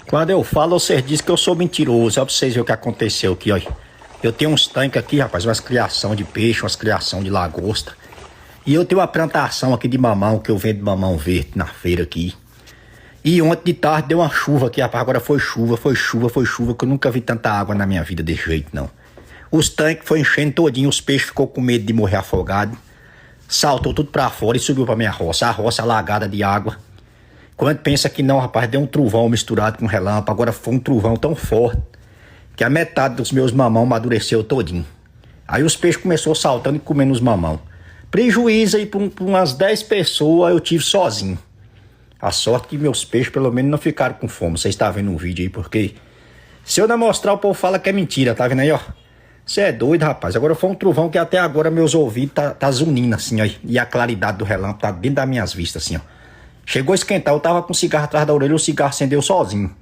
Quando eu falo, vocês dizem que eu sou mentiroso. Olha pra vocês verem o que aconteceu aqui, ó. Eu tenho uns tanques aqui, rapaz, umas criação de peixe, umas criação de lagosta. E eu tenho uma plantação aqui de mamão, que eu vendo mamão verde na feira aqui. E ontem de tarde deu uma chuva aqui, rapaz. Agora foi chuva, que eu nunca vi tanta água na minha vida desse jeito, não. Os tanques foi enchendo todinho, os peixes ficou com medo de morrer afogado. Saltou tudo pra fora e subiu pra minha roça. A roça alagada de água. Quando pensa que não, rapaz, deu um trovão misturado com relâmpago. Agora foi um trovão tão forte que a metade dos meus mamão amadureceu todinho. Aí os peixes começaram saltando e comendo os mamão. Prejuízo aí pra umas 10 pessoas eu tive sozinho. A sorte que meus peixes pelo menos não ficaram com fome. Vocês estão vendo um vídeo aí, porque se eu não mostrar o povo fala que é mentira, tá vendo aí, ó? Você é doido, rapaz. Agora foi um trovão que até agora meus ouvidos tá zunindo assim, ó. E a claridade do relâmpago tá dentro das minhas vistas assim, ó. Chegou a esquentar, eu tava com o cigarro atrás da orelha, o cigarro acendeu sozinho.